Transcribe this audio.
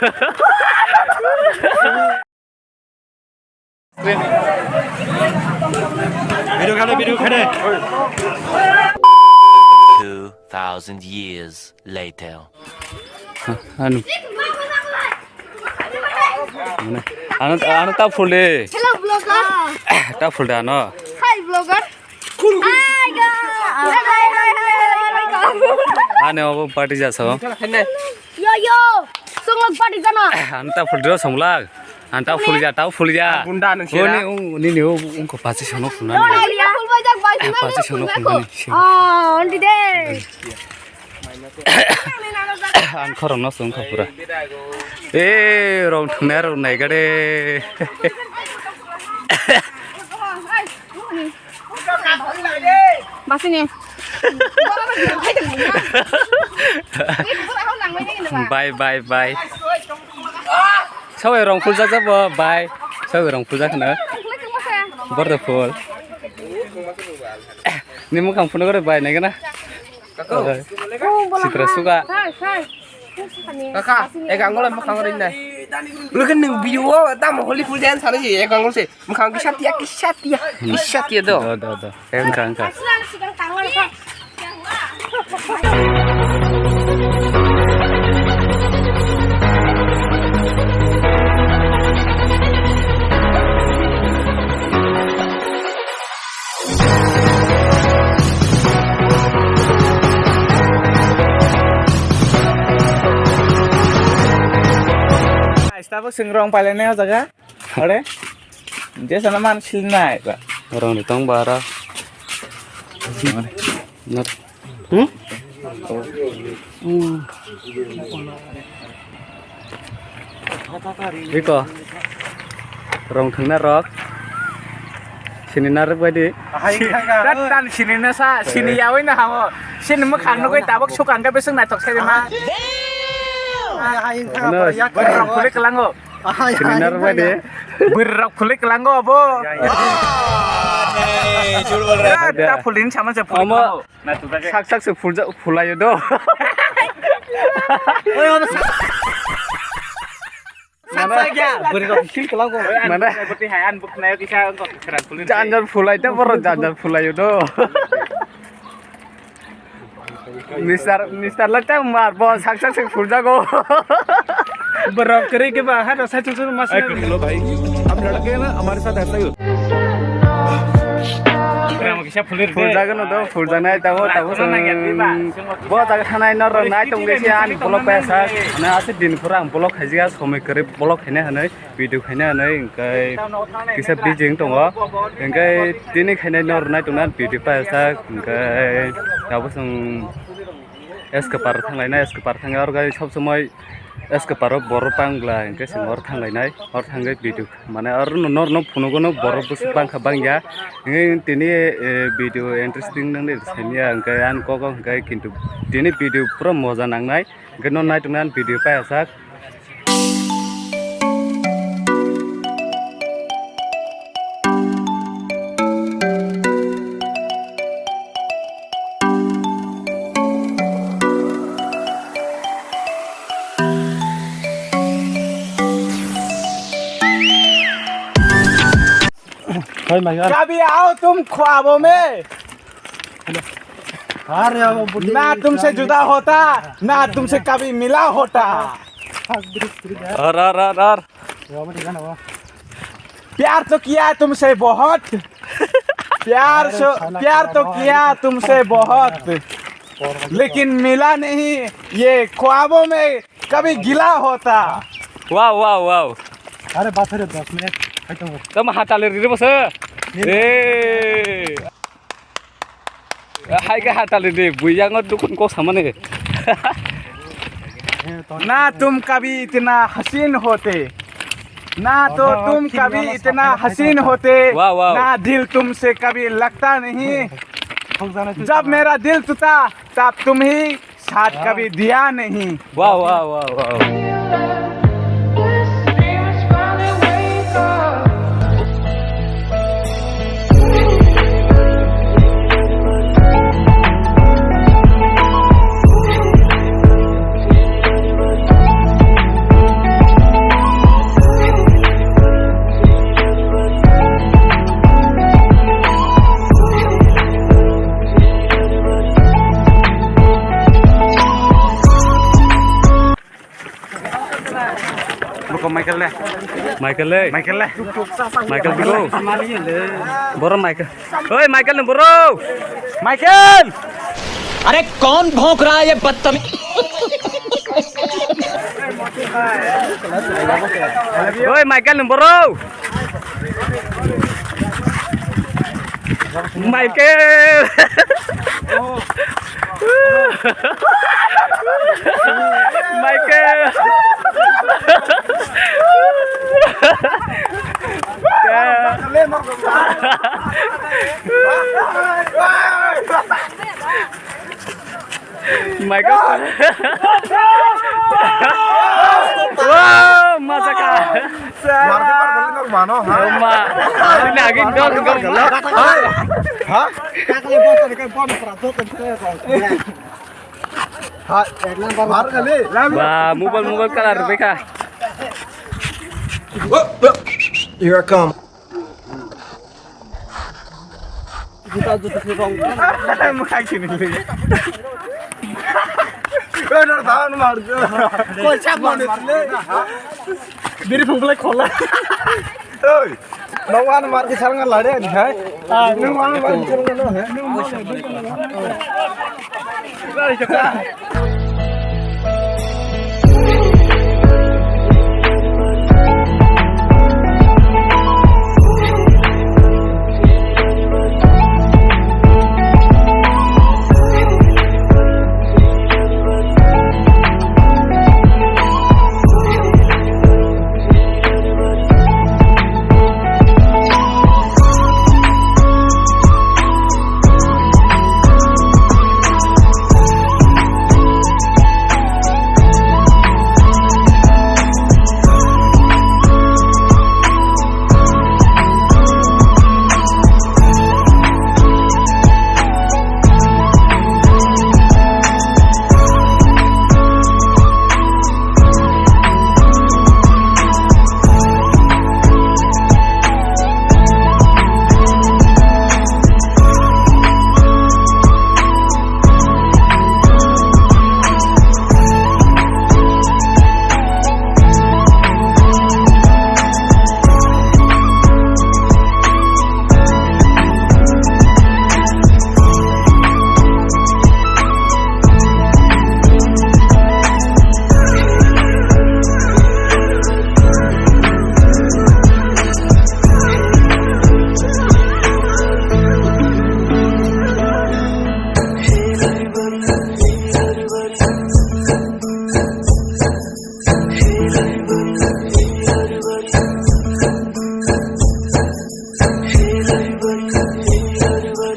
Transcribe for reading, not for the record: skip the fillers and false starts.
Video khade. 2,000 years later. Anu tak full deh. Hello vlogger. Tak full dah no. Hi vlogger. Hi guys. Hi. Anu aku party jasa. Yo yo. Sungguh party kana. Anu tak full deh semula. Anu tak full ja, tak full ja. Bunda nungsira. Ini ungko pasti sono kuna. Full bajak bajak. Pasti sono kuna ni. Oh, nanti deh. An korong no sung kapura. Rong thner nai gade. Bác xin em. Bye. Sao vậy rong full ra bơ bye. Sao vậy rong full ra nữa. Wonderful. Ni mau kamu full gade bye nai kana. Citra suka. Kakak, ngolan makan ngorin deh. Lu kan neng video tam Holi full dance sana sih, ngol sih. Makan kisah tuh. Dah. Engkau. Starbucks sengrong paling nih jaga, ada? Dia sana man silna itu. Orang di tong bara. Not. Iko. Rong thengna rok. Sini narik badi. Dan sini nasa, sini yawin na hamo. Sini makan nukai tabak sukan ka beseng na tok sedema. Berrok kulit kelango. Sini narik badi. Berrok kulit kelango bo. Tak pulin sama je pulin. Sak se full ayo do. Mana? Seperti hayan buk nayo kisah untuk keran pulin. Jangan full ayo baru jangan full ayo do. Mister लगता है मार बहुत success से फूल जागो बर्फ करे के बाहर रसा चुचुर मसाला हेलो भाई हम लड़के हैं ना हमारे साथ ऐसा ही होता फूल जागो ना तो फूल जाना है तब बहुत अगर खाना है ना रंग ना तुम कैसे आने ब्लॉक पैसा ना ऐसे दिन पूरा हम ब्लॉक है जिगा समय करे ब्लॉक है ना वीडियो है ना इनका किसी बीजिंग तो वो इनका दिन है ना रंग ना तुम ना वीडियो पैसा इनका अब सं एस्केपार थांलाय और गाय सब समय एस्केपार बर बांग्ला इनके सिं और थांलाय और थांगे वीडियो माने और न फुनुगो न बर बुस बांखा बांगिया तिनी वीडियो इंटरेस्टिंग नंगे सेनिया इनके आन को इनके किंतु तिनी वीडियो पूरा मजा नांगनाय इनके न नाय तुमनान वीडियो पायासा कभी आओ तुम ख्वाबों में ना तुमसे जुदा होता ना तुमसे कभी मिला होता प्यार तो किया तुमसे बहुत प्यार तो किया तुमसे बहुत लेकिन मिला नहीं ये ख्वाबों में कभी गिला होता वाव अरे बात है 10 मिनट तो हाथ आले रे बस हाय का हाथ आले दे बुइयांग दुकुन को सामने ना तुम कभी इतना हसीन होते ना तो तुम कभी इतना हसीन होते ना दिल तुमसे कभी लगता नहीं जब मेरा दिल टूटा तब तुम ही साथ कभी दिया नहीं वाह Bukan Michael le. Michael le. Michael le. Michael bro. Boro Michael. Oi Michael ne bro. Michael. अरे कौन भौंक रहा है ये बदतमीज Oi Michael ne bro. Michael. Michael. Michael. Wow, masa ka? Ma. Ini lagi dong. Hah? Ba, mobile kalar beka. Here I come. Muka gini lagi. Benar tahan marjo. Kocak banget le. Diri pembelak khola. Oi. Nawan mar ke sarang lade ni hai. Nawan mar ke sarang lade hai.